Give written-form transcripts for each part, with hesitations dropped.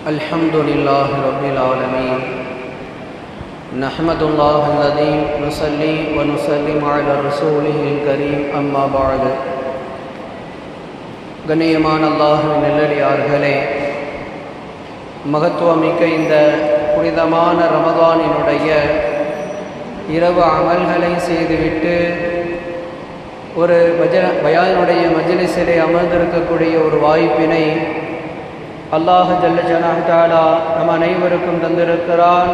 अल्हम्दुलिल्लाह रब्बिल आलमीन नहमदुल्लाह अल्लज़ी नुसल्ली व नुसल्लिमु अला रसूलिहिल करीम अम्मा बअद கண்ணியமான அல்லாஹ்வின் நல்லடியார்களே, மகத்துவமிக்க இந்த புனிதமான ரமதானினுடைய இரவு அமல்களை செய்துவிட்டு ஒரு பயானுடைய மஜ்லிஸிலே அமர்ந்திருக்கக்கூடிய ஒரு வாய்ப்பினை அல்லாஹ் ஜல்ல ஜலாலுஹு தஆலா நம் அனைவருக்கும் தந்திருக்கிறான்.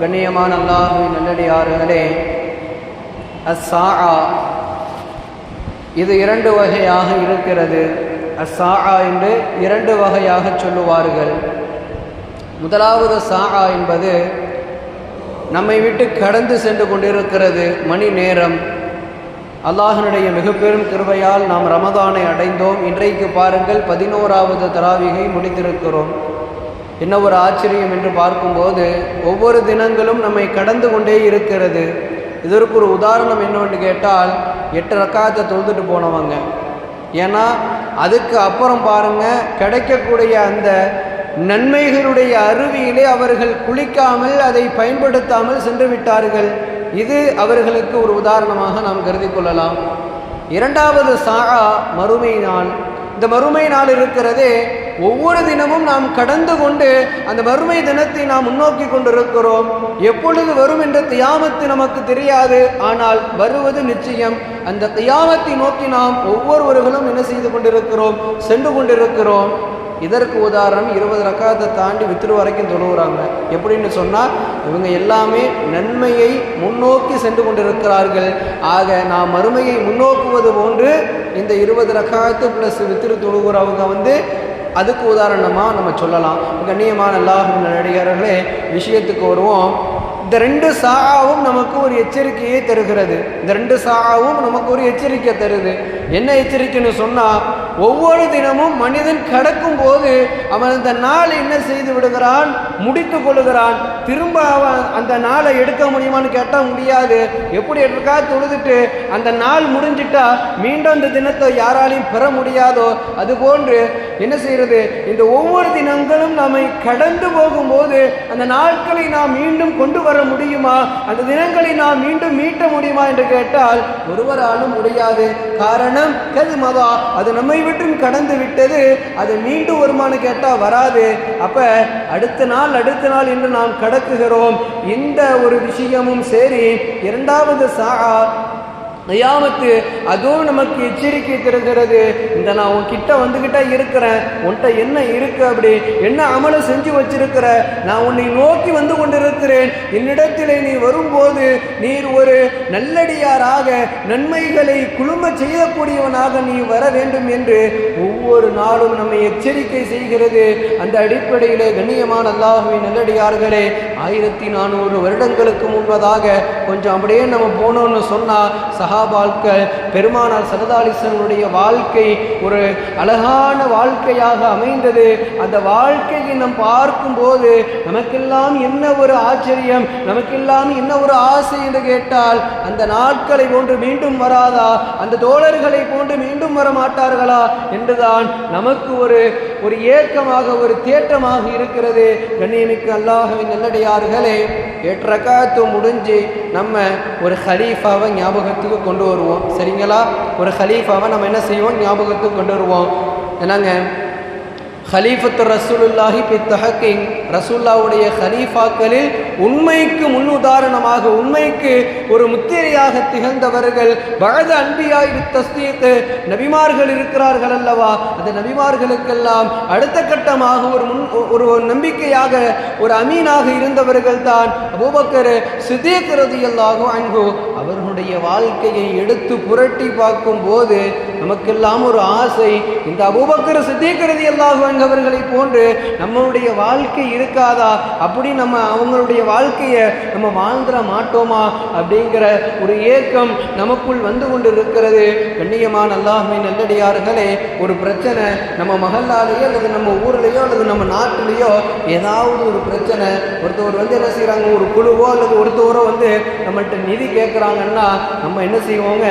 கண்ணியமான அல்லாஹ்வின் நல்லடியார்களே, அஸ்ஸாஆ இது இரண்டு வகையாக இருக்கிறது. அஸ்ஸாஆ என்று இரண்டு வகையாக சொல்லுவார்கள். முதலாவது சாஆ என்பது நம்மை விட்டு கடந்து சென்று கொண்டிருக்கிறது மணி நேரம். அல்லாஹ்வினுடைய மிக பெரும் கிருபையால் நாம் ரமதானை அடைந்தோம். இன்றைக்கு பாருங்கள் 11வது தராவிகை முடித்திருக்கிறோம். என்ன ஒரு ஆச்சரியம் என்று பார்க்கும்போது ஒவ்வொரு தினங்களும் நம்மை கடந்து கொண்டே இருக்கிறது. இதற்கு ஒரு உதாரணம் என்னவென்று கேட்டால் 8 ரக்காத்தை தொழுதுட்டு போனவங்க. ஏன்னா அதுக்கு அப்புறம் பாருங்கள், கிடைக்கக்கூடிய அந்த நன்மைகளுடைய அருவியிலே அவர்கள் குளிக்காமல் அதை பயன்படுத்தாமல் சென்று விட்டார்கள். இது அவர்களுக்கு ஒரு உதாரணமாக நாம் கருதி கொள்ளலாம். இரண்டாவது சாஆ மறுமை நாள். இந்த மறுமை நாள் இருக்கிறதே, ஒவ்வொரு தினமும் நாம் கடந்து கொண்டு அந்த மறுமை தினத்தை நாம் முன்னோக்கி கொண்டிருக்கிறோம். எப்பொழுது வரும் என்ற கியாமத்து நமக்கு தெரியாது, ஆனால் வருவது நிச்சயம். அந்த கியாமத்தை நோக்கி நாம் ஒவ்வொருவர்களும் என்ன செய்து கொண்டிருக்கிறோம், சென்று கொண்டிருக்கிறோம். இதற்கு உதாரணம் 20 ரக்காத்தை தாண்டி வித்ரு வரைக்கும் தொழுகிறாங்க. எப்படின்னு சொன்னால், இவங்க எல்லாமே நன்மையை முன்னோக்கி சென்று கொண்டிருக்கிறார்கள். ஆக நாம் மறுமையை முன்னோக்குவது போன்று இந்த 20 ரக்காத்து ப்ளஸ் வித்ரு தொழுகிறவங்க அதுக்கு உதாரணமாக நம்ம சொல்லலாம். கண்ணியமான அல்லாஹ்வின் நல்லடியார்களே, விஷயத்துக்கு வருவோம். இந்த 2 சாஆவும் நமக்கு ஒரு எச்சரிக்கையை தருகிறது. இந்த 2 சாஆவும் நமக்கு ஒரு எச்சரிக்கை தருது. என்ன எச்சரிக்கைன்னு சொன்னால், ஒவ்வொரு தினமும் மனிதன் கடக்கும் போது அவன் அந்த நாளை என்ன செய்து விடுகிறான், முடித்து கொள்ளுகிறான். திரும்ப அவன் அந்த நாளை எடுக்க முடியுமான்னு கேட்டால் முடியாது. எப்படி இருக்கா தொழுதுட்டு அந்த நாள் முடிஞ்சிட்டா மீண்டும் அந்த தினத்தை யாராலையும் பெற முடியாதோ அதுபோன்று என்ன செய்கிறது, இந்த ஒவ்வொரு தினங்களும் நம்மை கடந்து போகும்போது அந்த நாட்களை நாம் மீண்டும் கொண்டு வர முடியுமா, அந்த தினங்களை நாம் மீண்டும் மீட்ட முடியுமா என்று கேட்டால் ஒருவராலும் முடியாது. காரணம் கதுமதா, அது நம்மை விட்டும் கடந்து விட்டது. அது மீண்டும் வருமானு கேட்டால் வராது. அப்ப அடுத்த நாள் என்று நாம் கடக்குகிறோம். இந்த ஒரு விஷயமும் சரி. இரண்டாவது சாஆ கியாமத்து, அதுவும் நமக்கு எச்சரிக்கை தருகிறது. இந்த நான் உன்கிட்ட வந்துகிட்ட இருக்கிறேன், உன்கிட்ட என்ன இருக்கு, அப்படி என்ன அமலை செஞ்சு வச்சிருக்கிற, நான் உன்னை நோக்கி வந்து கொண்டிருக்கிறேன். என்னிடத்திலே நீ வரும்போது நீர் ஒரு நல்லடியாராக நன்மைகளை குழும செய்யக்கூடியவனாக நீ வர வேண்டும் என்று ஒவ்வொரு நாளும் நம்மை எச்சரிக்கை செய்கிறது. அந்த அடிப்படையிலே கண்ணியமான அல்லாஹ்வின் நல்லடியார்களே, 1400 வருடங்களுக்கு முன்பதாக கொஞ்சம் அப்படியே நம்ம போனோம்னு சொன்னா, சஹாபாக்கள் பெருமானார் ஸல்லல்லாஹு அலைஹி வஸல்லம் வாழ்க்கை ஒரு அழகான வாழ்க்கையாக அமைந்தது. அந்த வாழ்க்கையை நாம் பார்க்கும்போது நமக்கெல்லாம் என்ன ஒரு ஆச்சரியம், நமக்கெல்லாம் என்ன ஒரு ஆசை என்று கேட்டால், அந்த நாட்களை போன்று மீண்டும் வராதா, அந்த தோழர்களை போன்று மீண்டும் வர மாட்டார்களா என்றுதான் நமக்கு ஒரு ஏக்கமாக ஒரு தேற்றமாக இருக்கிறது. கண்ணியமிக்க அல்லாஹ்வின் நல்லடியார்களே, 8 ரக்காத்து முடிஞ்சு நம்ம ஒரு ஹலீஃபாவை ஞாபகத்துக்கு கொண்டு வருவோம். சரிங்களா? ஒரு ஹலீஃபாவை நம்ம என்ன செய்வோம், ஞாபகத்துக்கு கொண்டு வருவோம். என்னங்க, ஹலீஃபத்து ரசூலுல்லாஹி பி தஹக்கீக், ரசூலுல்லாஹ்வுடைய ஹலீஃபாக்களில் உண்மைக்கு முன் உதாரணமாக, உண்மைக்கு ஒரு முத்திரையாக திகழ்ந்தவர்கள். பஅத அன்பியாய் பி தஸ்தீக், நபிமார்கள் இருக்கிறார்கள் அல்லவா, அந்த நபிமார்களுக்கெல்லாம் அடுத்த கட்டமாக ஒரு நம்பிக்கையாக ஒரு அமீனாக இருந்தவர்கள் தான் அபூபக்கர் சித்தீக் ரலியல்லாஹு அன்ஹு. அவர்களுடைய நம்முடைய வாழ்க்கையை எடுத்து புரட்டி பார்க்கும்போது நமக்கெல்லாம் ஒரு ஆசை, இந்த அபூபக்கர் சித்தீக் ரலியல்லாஹு அன்ஹு அவர்களை போன்று நம்மளுடைய வாழ்க்கை இருக்காதா, அப்படி நம்ம அவங்களுடைய வாழ்க்கையை நம்ம வாழ்ந்துட மாட்டோமா அப்படிங்கிற ஒரு ஏக்கம் நமக்குள் வந்து கொண்டு இருக்கிறது. கண்ணியமான அல்லாஹ்வின் நல்லடியார்களே, ஒரு பிரச்சனை நம்ம மஹல்லாலேயோ அல்லது நம்ம ஊர்லேயோ அல்லது நம்ம நாட்டிலேயோ ஏதாவது ஒரு பிரச்சனை, ஒருத்தவர் வந்து என்ன செய்கிறாங்க, ஒரு குழுவோ அல்லது ஒருத்தவரோ வந்து நம்மள்கிட்ட நிதி கேட்குறாங்கன்னா நம்ம என்ன செய்வோங்க,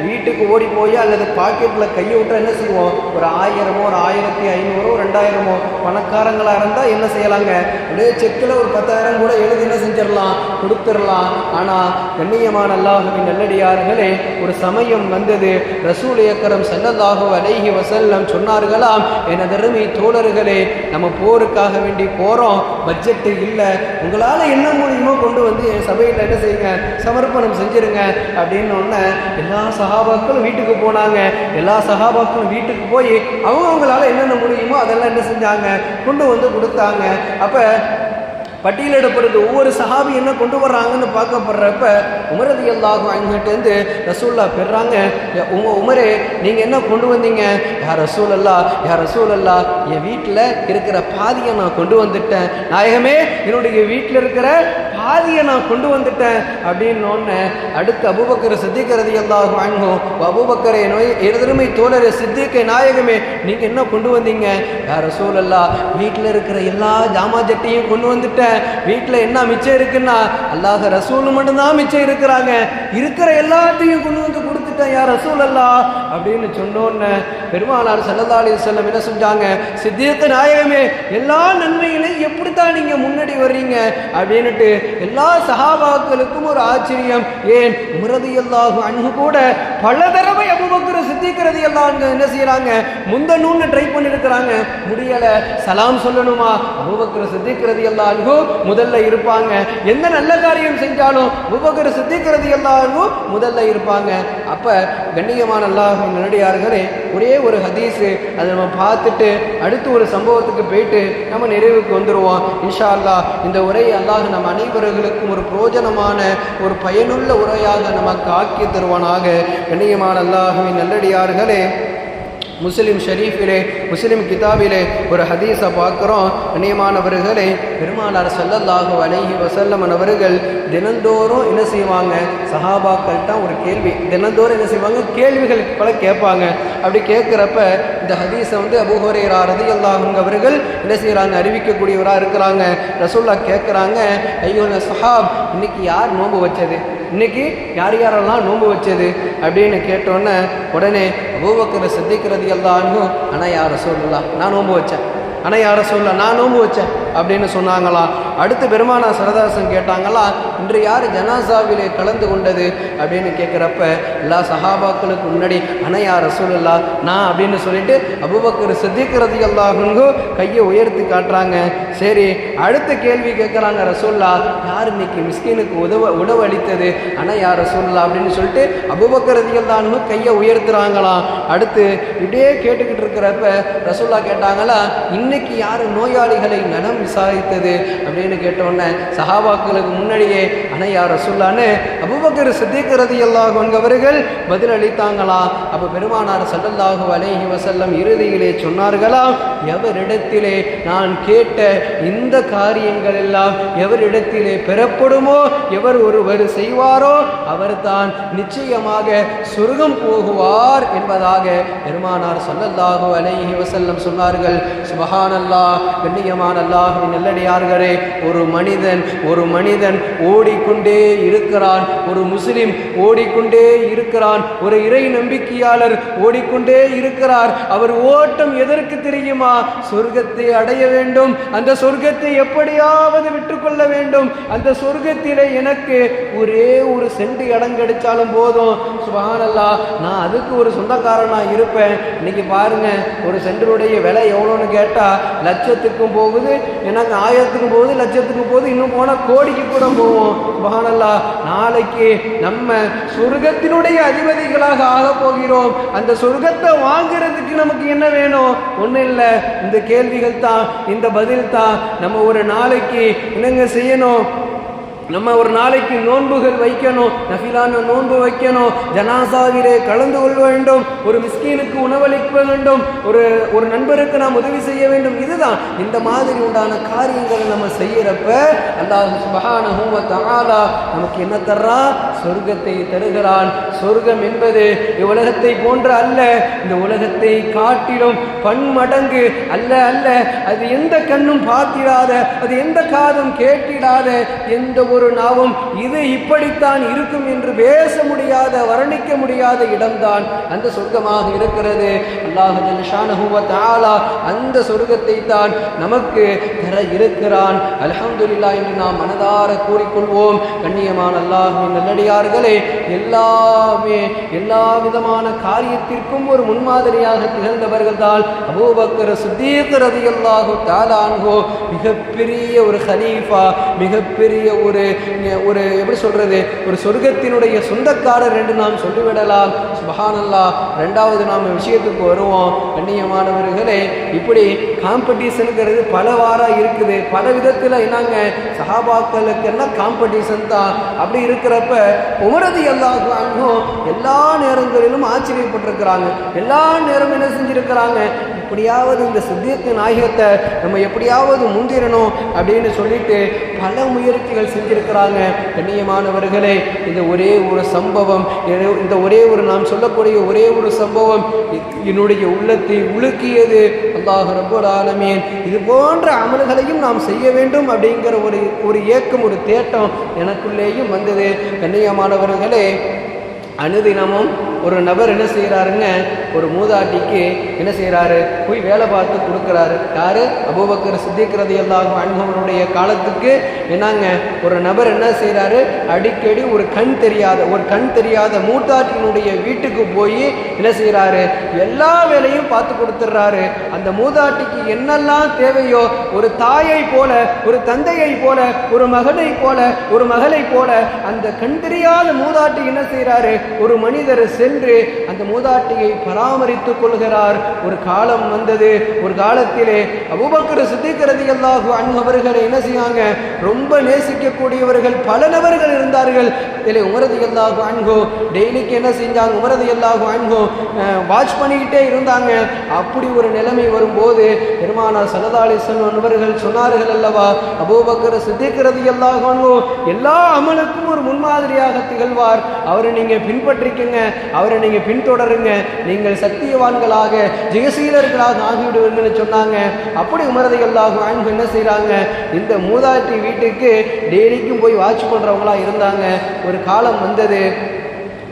வீட்டுக்கு ஓடி போய் அல்லது பாக்கெட்டில் கையை விட்டால் என்ன செய்வோம், ஒரு 1000 ஒரு 1500 2000 பணக்காரங்களாக இருந்தால் என்ன செய்யலாங்க, அப்படியே செக்கில் ஒரு 10,000 கூட எழுதி என்ன செஞ்சிடலாம், கொடுத்துடலாம். ஆனால் கண்ணியமான அல்லாஹ்வின் நல்லடியார்களே, ஒரு சமயம் வந்தது, ரசூல் அக்ரம் ஸல்லல்லாஹு அலைஹி வஸல்லம் சொன்னார்களாம், எனதருமை தோழர்களே, நம்ம போருக்காக வேண்டி போகிறோம், பட்ஜெட்டு இல்லை, உங்களால் என்ன முடியுமோ கொண்டு வந்து என் சபையில் என்ன செய்யுங்க, சமர்ப்பணம் செஞ்சிருங்க அப்படின்னு ஒன்று எல்லா சஹாபாக்களும் வீட்டுக்கு போனாங்க. எல்லா சஹாபாக்களும் வீட்டுக்கு போய் அவங்களால என்னென்ன முடியுமோ அதெல்லாம் என்ன செஞ்சாங்க, கொண்டு வந்து கொடுத்தாங்க. அப்போ பட்டியலிடப்படுறது ஒவ்வொரு சஹாபி என்ன கொண்டு வர்றாங்கன்னு பார்க்கப்படுறப்ப உமர் ரலியல்லாஹு அன்ஹுட்டேருந்து ரசூல்லா பெறாங்க, உமரே நீங்கள் என்ன கொண்டு வந்தீங்க? யார் ரசூலல்லா என் வீட்டில் இருக்கிற பாதியை நான் கொண்டு வந்துட்டேன் நாயகமே, என்னுடைய வீட்டில் இருக்கிற பாதியை நான் கொண்டு வந்துட்டேன் அப்படின்னு அடுத்து அபூபக்கர் சித்திக் ரலியல்லாஹு அன்ஹு, அபூபக்கரே எனதருமை தோழரே சித்திக் நாயகமே நீங்கள் என்ன கொண்டு வந்தீங்க? யார் ரசூலல்லா வீட்டில் இருக்கிற எல்லா ஜாமா ஜட்டையும் கொண்டு வந்துட்டேன், வீட்டில் என்ன மிச்சம் இருக்குன்னா அல்லாஹ் ரசூல் மட்டும்தான் மிச்சம் இருக்கிறாங்க, இருக்கிற எல்லாத்தையும் கொண்டு வந்து கொடுத்துட்டேன் யார் ரசூல் அல்லா அப்படின்னு சொன்னோன்னு பெருமானார் ஸல்லல்லாஹு அலைஹி வஸல்லம் என்ன செஞ்சாங்க, சித்திக் நாயகமே எல்லா நன்மைகளையும் எப்படித்தான் நீங்க முன்னாடி வர்றீங்க அப்படின்னுட்டு எல்லா சஹாபாக்களுக்கும் ஒரு ஆச்சரியம். ஏன் உமர் ரலியல்லாஹு அன்ஹு கூட பல தடவை அபூபக்கர் சித்திக் ரலியல்லாஹு அன்ஹு என்ன செய்யறாங்க, முந்தனூன்னு ட்ரை பண்ணிருக்கிறாங்க, முடியல, சலாம் சொல்லணுமா, அபூபக்கர் சித்திக் ரலியல்லாஹு அன்ஹு முதல்ல இருப்பாங்க, எந்த நல்ல காரியம் செஞ்சாலும் அபூபக்கர் சித்திக் ரலியல்லாஹு அன்ஹு முதல்ல இருப்பாங்க. அப்ப கண்ணியமான அல்லாஹ்வின் நல்லடியார்களே, ஒரே ஒரு ஹதீஸ் அதை நம்ம பார்த்துட்டு அடுத்து ஒரு சம்பவத்துக்கு போயிட்டு நம்ம நிறைவுக்கு வந்துடுவோம் இன்ஷா அல்லாஹ். இந்த உரையை அல்லாஹ் நம் அனைவர்களுக்கும் ஒரு பிரயோஜனமான ஒரு பயனுள்ள உரையாக நமக்கு ஆக்கி தருவானாக. கண்ணியமான அல்லாஹ்வின் நல்லடியார்களே, முஸ்லிம் ஷரீஃபிலே முஸ்லிம் கிதாபிலே ஒரு ஹதீஸை பார்க்குறோம். கண்ணியமானவர்களே, பெருமானார் ஸல்லல்லாஹு அலைஹி வஸல்லம் அவர்கள் தினந்தோறும் என்ன செய்வாங்க, சஹாபாக்கள்கிட்ட ஒரு கேள்வி தினந்தோறும் என்ன செய்வாங்க, கேள்விகள் பல கேட்பாங்க. அப்படி கேட்குறப்ப இந்த ஹதீஸை வந்து அபூ ஹுரைரா ரலியல்லாஹு அன்ஹு அவர்கள் என்ன செய்கிறாங்க, அறிவிக்கக்கூடியவராக இருக்கிறாங்க. ரசூலுல்லாஹ் கேட்குறாங்க, ஐயோன சஹாப், இன்னைக்கு யார் நோன்பு வச்சது, இன்னைக்கு யார் யாரெல்லாம் நோன்பு வச்சது அப்படின்னு கேட்டோன்னே உடனே அபூபக்கர் சித்திக் ரலியல்லாஹு அன்ஹு, ஆனால் யார் ரசூலுல்லாஹ் நான் நோன்பு வச்சேன், ஆனால் யார் ரசூலுல்லாஹ் நான் நோன்பு வச்சேன் அப்படின்னு சொன்னாங்களாம். அடுத்து பெருமானார் சரதாசன் கேட்டாங்களா, இன்று யார் ஜனாசாவிலே கலந்து கொண்டது அப்படின்னு கேட்குறப்ப எல்லா சஹாபாக்களுக்கு முன்னாடி ஆனால் யார் ரசூலுல்லாஹ் நான் அப்படின்னு சொல்லிட்டு அபூபக்கர் சித்திக் ரலியல்லாஹு அன்ஹு கையை உயர்த்தி காட்டுறாங்க. சரி, அடுத்த கேள்வி கேட்குறாங்க, ரசூலுல்லாஹ் யார் இன்னைக்கு மிஸ்கீனுக்கு உணவு அளித்தது, ஆனால் யார் ரசூலுல்லாஹ் அப்படின்னு சொல்லிட்டு அபூபக்கர் ரலியல்லாஹு அன்ஹு கையை உயர்த்துறாங்களாம். அடுத்து இப்படியே கேட்டுக்கிட்டு இருக்கிறப்ப ரசூலுல்லாஹ் கேட்டாங்களா, இன்னைக்கு யார் நோயாளிகளை நலம் விசாரித்தது அப்படின்னு கேட்டோன்னே சஹாபாக்களுக்கு முன்னாடியே ஆனால் யார் ரசூலுல்லாஹ்னு அபூபக்கர் சித்திக் ரலியல்லாஹு அன்ஹு அவர்கள் பதில் அளித்தாங்களா. அப்போ பெருமானார் ஸல்லல்லாஹு அலைஹி வஸல்லம் இறுதியிலே சொன்னார்களாம், எவரிடத்திலே நான் கேட்ட இந்த காரியங்கள் எல்லாம் எவரிடத்திலே பெறப்படுமோ, எவர் ஒருவர் செய்வாரோ அவர்தான் நிச்சயமாக சொர்க்கம் போகுவார் என்பதாக பெருமானார் ஸல்லல்லாஹு அலைஹி வஸல்லம் சொன்னார்கள். சுப்ஹானல்லாஹ். கண்ணியமான அல்லாஹ்வின் நல்லடியார்களே, ஒரு மனிதன் ஓடிக்கொண்டே இருக்கிறான், ஒரு முஸ்லிம் ஓடிக்கொண்டே இருக்கிறான், ஒரு இறை நம்பிக்கையாளர் ஓடிக்கொண்டே இருக்கிறார். அவர் ஓட்டம் எதற்கு தெரியுமா? சொர்க்கத்தை அடைய வேண்டும், அந்த சொர்க்கத்தை எப்படியாவது விட்டுக்கொள்ள வேண்டும், அந்த சொர்க்கத்திலே எனக்கு ஒரே ஒரு சென்ட் இடம் கிடைச்சாலும் போதும், சுப்ஹானல்லாஹ், நான் அதுக்கு ஒரு சொந்தக்காரனா இருப்பேன். இன்னைக்கு பாருங்க, ஒரு சென்டருடைய விலை எவ்வளோன்னு கேட்டால் லட்சத்துக்கும் போகுது, எனக்கு 1000த்துக்கும் போகுது, லட்சத்துக்கும் போகுது, இன்னும் போனால் கோடிக்கு கூட போவோம். சுப்ஹானல்லாஹ், நாளைக்கு நம்ம சொர்க்கத்தினுடைய அதிபதிகளாக ஆக போகிறோம். அந்த சொர்க்கத்தை வாங்குறதுக்கு நமக்கு என்ன வேணும்? ஒன்றும் இல்லை, இந்த கேள்விகள் தான், இந்த பதில் தான். நம்ம ஒரு நாளைக்கு என்னங்க செய்யணும்? நம்ம ஒரு நாளைக்கு நோன்புகள் வைக்கணும், நஃபிலான நோன்பு வைக்கணும், ஜனாசாவிலே கலந்து கொள்ள வேண்டும், ஒரு மிஸ்கீனுக்கு உணவளிக்க வேண்டும், ஒரு நண்பருக்கு நாம் உதவி செய்ய வேண்டும். இதுதான் இந்த மாதிரி உண்டான காரியங்களை நம்ம செய்யறப்ப அல்லாஹ் சுப்ஹானஹு வ தஆலா நமக்கு என்ன தர்றான்? சொர்க்கத்தை தருகிறான். சொர்க்கம் என்பது உலகத்தை போன்ற அல்ல, இந்த உலகத்தை காட்டிலும் பன்மடங்கு அல்ல அல்ல. அது எந்த கண்ணும் பார்த்திடாத, அது எந்த காதும் கேட்டிடாத, எந்த ஒரு நாவும் இது இப்படித்தான் இருக்கும் என்று பேச முடியாத, வர்ணிக்க முடியாத இடம்தான் அந்த சொர்க்கமாக இருக்கிறது. அல்லாஹ் ஜல்ல ஷானஹு வ தஆலா அந்த சொர்க்கத்தை தான் நமக்கு தர இருக்கிறான். அல்ஹம்துலில்லாஹ் என்று நாம் மனதார கூறிக்கொள்வோம். கண்ணியமான அல்லாஹ்வின் நல்லடியார்களே, எல்லா விதமான காரியத்திற்கும் ஒரு முன்மாதிரியாக திகழ்ந்தவர்கள் தான் அபூபக்கர் சித்தீக் ரலியல்லாஹு தஆலா அன்ஹு. மிகப்பெரிய ஒரு ஹலீஃபா, மிகப்பெரிய ஒரு எப்படி சொல்றது, ஒரு சொர்க்கத்தினுடைய சொந்தக்காரர் என்று நாம் சொல்லிவிடலாம். சுப்ஹானல்லாஹ். ரெண்டாவது நாம் விஷயத்துக்கு வருவோம். கண்ணியமானவர்களே, இப்படி காம்படிஷனுங்கிறது பலவாறா இருக்குது. பல விதத்தில் என்னங்க, சஹாபாக்களுக்கு எல்லாம் காம்படிஷன் தான். அப்படி இருக்கிறப்ப உமர் ரலியல்லாஹு அன்ஹு எல்லா நேரங்களிலும் ஆச்சரியப்பட்டிருக்கிறாங்க. எல்லா நேரம் என்ன செஞ்சிருக்கிறாங்க, எப்படியாவது இந்த சித்தியத்து நாயகத்தை நம்ம எப்படியாவது முந்திரணும் அப்படின்னு சொல்லிட்டு பல முயற்சிகள் செஞ்சிருக்கிறாங்க. கண்ணியமானவர்களே, இந்த ஒரே ஒரு சம்பவம், இந்த ஒரே ஒரு நாம் சொல்லக்கூடிய ஒரே ஒரு சம்பவம் என்னுடைய உள்ளத்தை உலுக்கியது. அல்லாஹ் ரப்பல் ஆலமீன் இது போன்ற அமல்களையும் நாம் செய்ய வேண்டும் அப்படிங்கிற ஒரு ஏக்கம், ஒரு தேட்டம் எனக்குள்ளேயும் வந்தது. கண்ணியமானவர்களே, அனுதினமும் ஒரு நபர் என்ன செய்கிறாருங்க, ஒரு மூதாட்டிக்கு என்ன செய்கிறாரு, போய் வேலை பார்த்து கொடுக்குறாரு. யாரு? அபூபக்கர் சித்தீக் ரலியல்லாஹு அன்ஹுவுடைய காலத்துக்கு என்னங்க, ஒரு நபர் என்ன செய்கிறாரு, அடிக்கடி ஒரு கண் தெரியாத மூதாட்டியினுடைய வீட்டுக்கு போய் என்ன செய்கிறாரு, எல்லா வேலையும் பார்த்து கொடுத்துட்றாரு. அந்த மூதாட்டிக்கு என்னெல்லாம் தேவையோ, ஒரு தாயை போல, ஒரு தந்தையை போல, ஒரு மகனை போல, ஒரு மகளை போல அந்த கண் தெரியாத மூதாட்டி என்ன செய்கிறாரு, ஒரு மனிதர் சென்று அந்த மூதாட்டியை பராமரித்துக் கொள்கிறார். ஒரு காலம் வந்தது, ஒரு காலத்திலே அபூபக்கர் சித்தீக் ரலியல்லாஹு அன்ஹு அவர்களை என்ன செய்யாங்க, ரொம்ப நேசிக்கக்கூடியவர்கள் பல நபர்கள் இருந்தார்கள். இதில் உமர் ரலியல்லாஹு அன்ஹு டெய்லிக்கு என்ன செஞ்சாங்க, உமர் ரலியல்லாஹு அன்ஹு வாட்ச் பண்ணிக்கிட்டே இருந்தாங்க. அப்படி ஒரு நிலைமை வரும்போது பெருமானார் ஸல்லல்லாஹு அலைஹி வஸல்லம் அவர்கள் சொன்னார்கள் அல்லவா, அபூபக்கர் சித்தீக் ரலியல்லாஹு அன்ஹு எல்லா அமலுக்கும் ஒரு முன்மாதிரியாக திகழ்வார். அவரை நீங்க பின்பற்றிக்கங்க, அவரை நீங்க பின்தொடருங்க, நீங்கள் சத்தியவான்களாக ஜெயசீலர்களாக ஆகிவிடுவீங்கன்னு சொன்னாங்க. அப்படி உமர் ரலியல்லாஹு அன்ஹு என்ன செய்றாங்க, இந்த மூதாட்டி வீட்டுக்கு டெய்லிக்கும் போய் வாட்ச் பண்றவங்களா இருந்தாங்க. ஒரு காலம் வந்தது,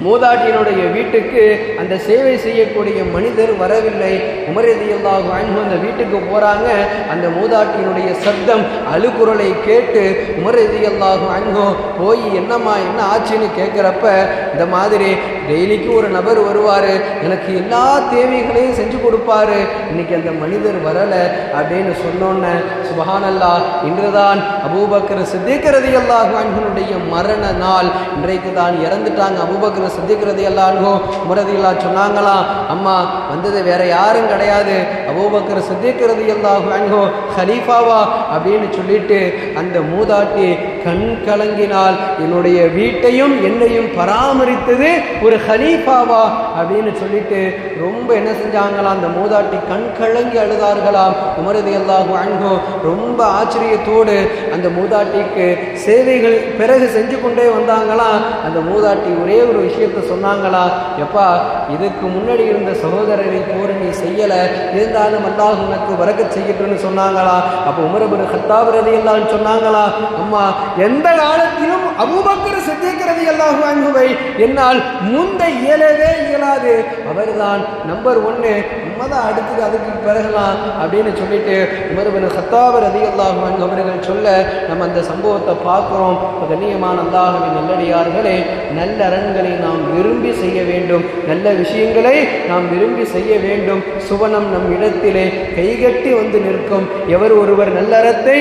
மூதாட்டியினுடைய வீட்டுக்கு அந்த சேவை செய்யக்கூடிய மனிதர் வரவில்லை. உமர் ரலியல்லாஹு அன்ஹு அந்த வீட்டுக்கு போறாங்க. அந்த மூதாட்டியினுடைய சப்தம், அழுகுரலை கேட்டு உமர் ரலியல்லாஹு அன்ஹு போய் என்னம்மா என்ன ஆச்சுன்னு கேட்குறப்ப, இந்த மாதிரி டெய்லிக்கு ஒரு நபர் வருவார், எனக்கு எல்லா தேவைகளையும் செஞ்சு கொடுப்பாரு, இன்னைக்கு அந்த மனிதர் வரலை அப்படின்னு சொன்னோன்ன சுப்ஹானல்லாஹ், இன்றுதான் அபூபக்கர் சித்தீக் ரலியல்லாஹு அன்ஹுனுடைய மரண நாள். இன்றைக்கு தான் இறந்துட்டாங்க அபூபக்கர் சித்தீக் ரலியல்லாஹு அன்ஹு. உமர் ரலியல்லாஹு சொன்னாங்களாம், அம்மா வந்தது வேற யாரும் கிடையாது, அபூபக்கர் சித்தீக் ரலியல்லாஹு அன்ஹு ஹலீஃபாவா அப்படின்னு சொல்லிட்டு அந்த மூதாட்டி கண் கலங்கினால், என்னுடைய வீட்டையும் என்னையும் பராமரித்தது ஒரு ஹலீஃபாவா அப்படின்னு சொல்லிட்டு ரொம்ப என்ன செஞ்சாங்களாம், அந்த மூதாட்டி கண் கலங்கி அழுதார்களாம். உமர் ரலியல்லாஹு அன்ஹு ரொம்ப ஆச்சரியத்தோடு அந்த மூதாட்டிக்கு சேவைகள் பிறகு செஞ்சு கொண்டே வந்தாங்களாம். அந்த மூதாட்டி ஒரே ஒரு விஷயத்தை சொன்னாங்களா, எப்பா இதுக்கு முன்னாடி இருந்த சகோதரரை போற நீ செய்யலை, இருந்தாலும் அல்லாஹ் உனக்கு வரக்கத் செய்யட்டும்னு சொன்னாங்களா. அப்போ உமர் இப்னு கத்தாப் ரலியல்லாஹு சொன்னாங்களா, அம்மா எந்த காலத்திலும் அபூபக்கர் சித்தீக் ரலியல்லாஹு அன்ஹுவை என்னால் முந்த இயலவே இயலாது, அவர்தான் நம்பர் 1, உம்மதான் அடுத்தது, அதுக்கு பிறகுலாம் அப்படின்னு சொல்லிட்டு உமர் இப்னு கத்தாப் ரலியல்லாஹு அன்ஹு அவர்கள் சொல்ல நம்ம அந்த சம்பவத்தை பார்க்கிறோம். கண்ணியமான அல்லாஹ்வின் நல்லடியார்களே, நல்ல அரண்களை நாம் விரும்பி செய்ய வேண்டும், நல்ல விஷயங்களை நாம் விரும்பி செய்ய வேண்டும். சுவனம் நம் இடத்திலே கைகட்டி வந்து நிற்கும். எவர் ஒருவர் நல்லறத்தை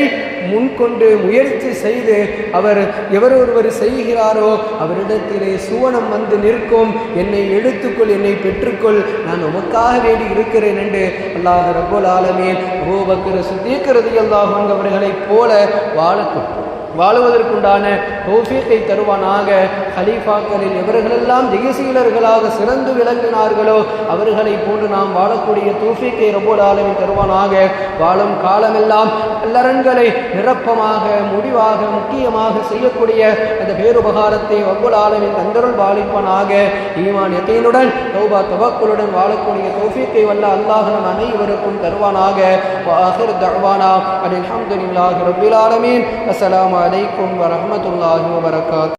முன்கொண்டு முயற்சி செய்து எவர் ஒருவர் செய்கிறாரோ அவரிடத்திலே சுவனம் வந்து நிற்கும். என்னை எடுத்துக்கொள், என்னை பெற்றுக்கொள், நான் உமக்காக வேண்டி இருக்கிறேன் என்று அல்லாஹ் ரப்பல் ஆலமீன் அபூபக்கர் சித்தீக் ரலியல்லாஹு அன்ஹு அவர்களைப் போல வாழுவதற்குண்டான தௌஃபீக்கை தருவானாக. ஹலீஃபாக்களில் எவர்களெல்லாம் ஜெயசீலர்களாக சிறந்து விளங்கினார்களோ அவர்களை போன்று நாம் வாழக்கூடிய தௌஃபீக்கை ரப்பல் ஆலமீன் தருவானாக. வாழும் காலமெல்லாம் நல்லறன்களை நிரப்பமாக முடிவாக முக்கியமாக செய்யக்கூடிய அந்த பேருபகாரத்தை ரப்பல் ஆலமீன் தந்தருள் பாலிப்பானாக. ஈமான் யகீனுடன் தௌபா தவக்குலுடன் வாழக்கூடிய தௌஃபீக்கை வல்ல அல்லாஹ் நம் அனைவருக்கும் தருவானாக. வஆகிர் தஅவானா அல்ஹம்துலில்லாஹி ரப்பில் ஆலமீன். அஸ்ஸலாமு அலைக்கும் வரஹ்மத்துல்லாஹி வபரகாத்துஹு.